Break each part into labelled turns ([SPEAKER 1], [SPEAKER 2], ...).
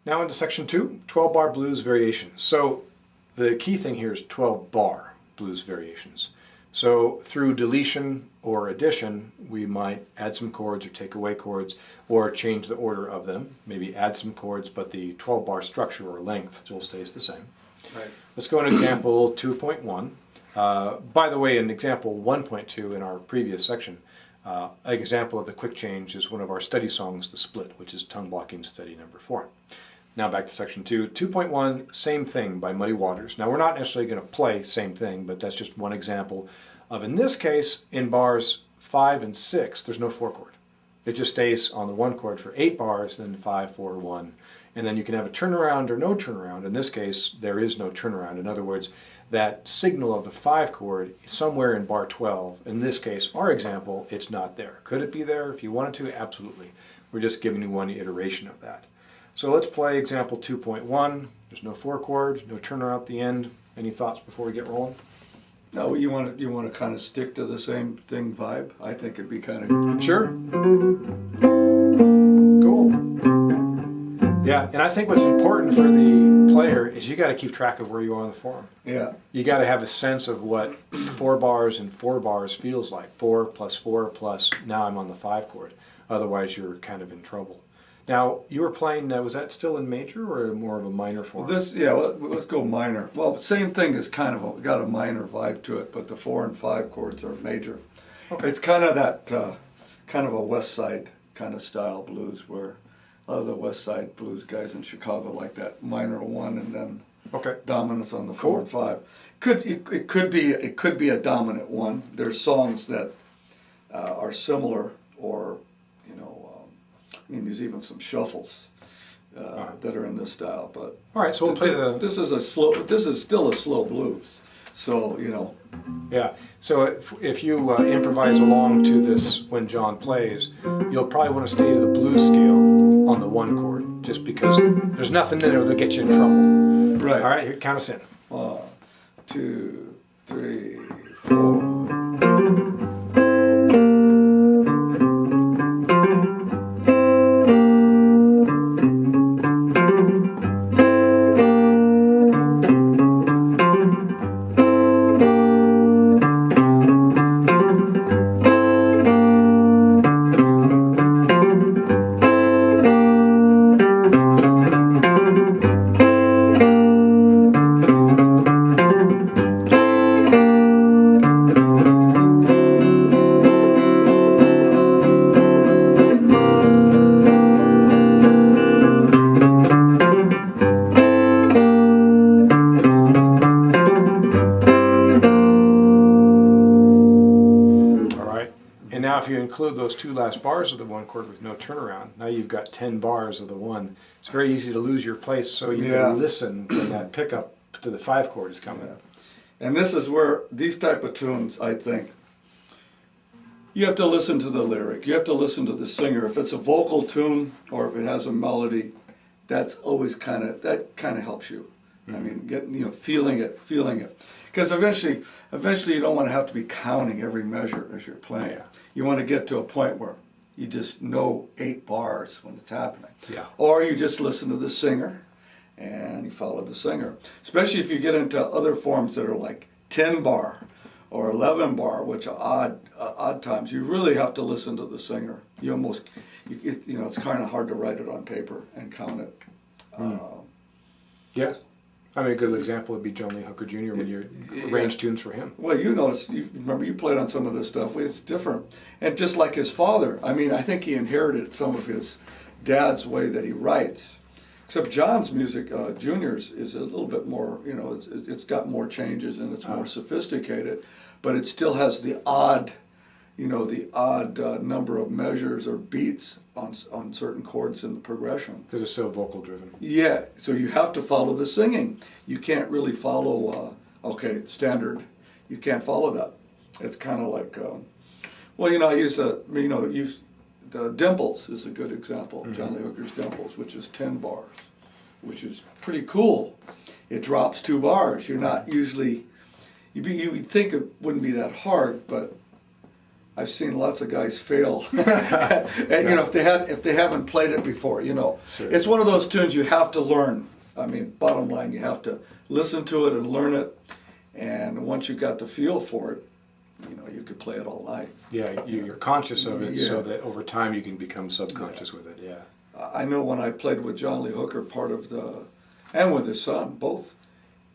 [SPEAKER 1] Now into section 2, 12-bar blues variations. So the key thing here is 12-bar blues variations. So through deletion or addition, we might add some chords or take away chords or change the order of them. Maybe add some chords, but the 12-bar structure or length still stays the same.
[SPEAKER 2] Right.
[SPEAKER 1] Let's go to example 2.1. By the way, in example 1.2 in our previous section, an example of the quick change is one of our study songs, The Split, which is tongue blocking study number 4. Now back to section 2. 2.1, Same Thing by Muddy Waters. Now we're not necessarily going to play Same Thing, but that's just one example of, in this case, in bars 5 and 6, there's no 4 chord. It just stays on the 1 chord for 8 bars, then 5, 4, 1. And then you can have a turnaround or no turnaround. In this case, there is no turnaround. In other words, that signal of the 5 chord is somewhere in bar 12. In this case, our example, it's not there. Could it be there if you wanted to? Absolutely. We're just giving you one iteration of that. So let's play example 2.1. There's no 4 chord, no turnaround at the end. Any thoughts before we get rolling?
[SPEAKER 2] No, you want to kind of stick to the same thing vibe. I think it'd be kind of
[SPEAKER 1] Sure. Cool. Yeah, and I think what's important for the player is you got to keep track of where you are on the form.
[SPEAKER 2] Yeah.
[SPEAKER 1] You got to have a sense of what 4 bars and 4 bars feels like. 4 plus 4 plus now I'm on the 5 chord. Otherwise, you're kind of in trouble. Now, you were playing, was that still in major or more of a minor form?
[SPEAKER 2] Let's go minor. Well, same thing is kind of got a minor vibe to it, but the 4 and 5 chords are major.
[SPEAKER 1] Okay.
[SPEAKER 2] It's kind of that, kind of a West Side kind of style blues, where a lot of the West Side blues guys in Chicago like that minor 1 and then dominance on the 4 and 5. It could be a dominant 1. There's songs that are similar, or I mean, there's even some shuffles that are in this style. But
[SPEAKER 1] all right, so we'll play the.
[SPEAKER 2] This is still a slow blues. So
[SPEAKER 1] Yeah. So if you improvise along to this when John plays, you'll probably want to stay to the blues scale on the 1 chord, just because there's nothing in there that'll get you in trouble.
[SPEAKER 2] Right.
[SPEAKER 1] All right. Here, count us in.
[SPEAKER 2] 1, 2, 3, 4. And now if you include those 2 last bars of the 1 chord with no turnaround, now you've got 10 bars of the 1. It's very easy to lose your place, so you can listen when that pickup to the 5 chord is coming. And this is where these type of tunes, I think, you have to listen to the lyric. You have to listen to the singer. If it's a vocal tune or if it has a melody, that's always kind of helps you. Mm-hmm. I mean, feeling it. Because eventually you don't want to have to be counting every measure as you're playing.
[SPEAKER 1] Yeah.
[SPEAKER 2] You want to get to a point where you just know 8 bars when it's happening.
[SPEAKER 1] Yeah.
[SPEAKER 2] Or you just listen to the singer and you follow the singer. Especially if you get into other forms that are like 10 bar or 11 bar, which are odd times. You really have to listen to the singer. It's kind of hard to write it on paper and count it.
[SPEAKER 1] Yeah. I mean, a good example would be John Lee Hooker Jr. when you arrange tunes for him.
[SPEAKER 2] Well, remember you played on some of this stuff. It's different. And just like his father, I mean, I think he inherited some of his dad's way that he writes. Except John's music, Junior's, is a little bit more, it's got more changes and it's more sophisticated, but it still has the odd number of measures or beats on certain chords in the progression.
[SPEAKER 1] Because it's so vocal driven.
[SPEAKER 2] Yeah, so you have to follow the singing. You can't really follow, standard. You can't follow that. It's kind of like, I use the Dimples is a good example. Mm-hmm. John Lee Hooker's Dimples, which is 10 bars, which is pretty cool. It drops 2 bars. You're not usually, you would think it wouldn't be that hard, but
[SPEAKER 3] I've seen lots of guys fail, and if they haven't played it before,
[SPEAKER 1] Sure.
[SPEAKER 3] it's one of those tunes you have to learn. I mean, bottom line, you have to listen to it and learn it, and once you got the feel for it, you could play it all night.
[SPEAKER 1] Yeah, you're conscious of it,
[SPEAKER 3] Yeah.
[SPEAKER 1] so that over time you can become subconscious with it. Yeah.
[SPEAKER 3] I know when I played with John Lee Hooker, and with his son, both,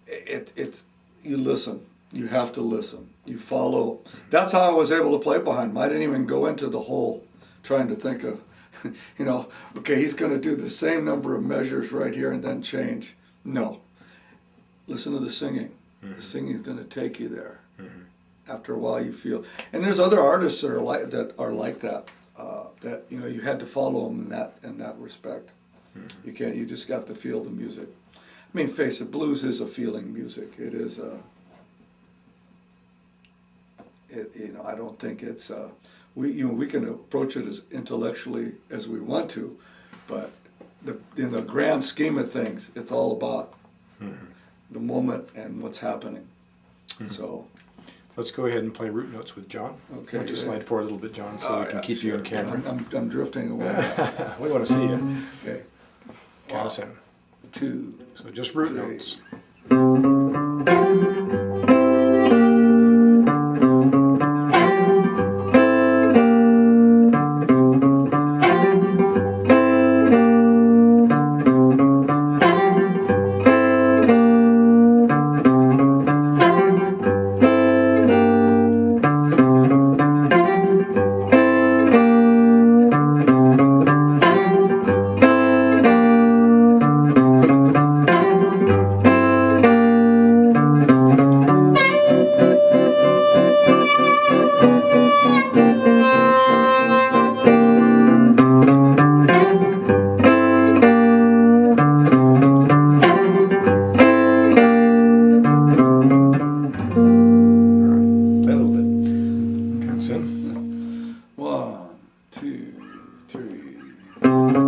[SPEAKER 3] it's you listen. You have to listen. You follow. That's how I was able to play behind him. I didn't even go into the whole trying to think of, okay, he's going to do the same number of measures right here and then change. No. Listen to the singing. The singing is going to take you there. After a while, you feel. And there's other artists that are like that. That you had to follow them in that respect. You can't. You just got to feel the music. I mean, face it, blues is a feeling music. It is a. I don't think it's. We can approach it as intellectually as we want to, but in the grand scheme of things, it's all about the moment and what's happening. So.
[SPEAKER 1] Let's go ahead and play root notes with John.
[SPEAKER 3] Okay.
[SPEAKER 1] Why don't you slide forward a little bit, John, so we can keep you in camera.
[SPEAKER 3] I'm drifting away.
[SPEAKER 1] We want to see you.
[SPEAKER 3] Okay.
[SPEAKER 1] Count us in.
[SPEAKER 3] 2.
[SPEAKER 1] So just root
[SPEAKER 3] 3.
[SPEAKER 1] notes. Play a little bit. Count us in.
[SPEAKER 3] 1, 2, 3.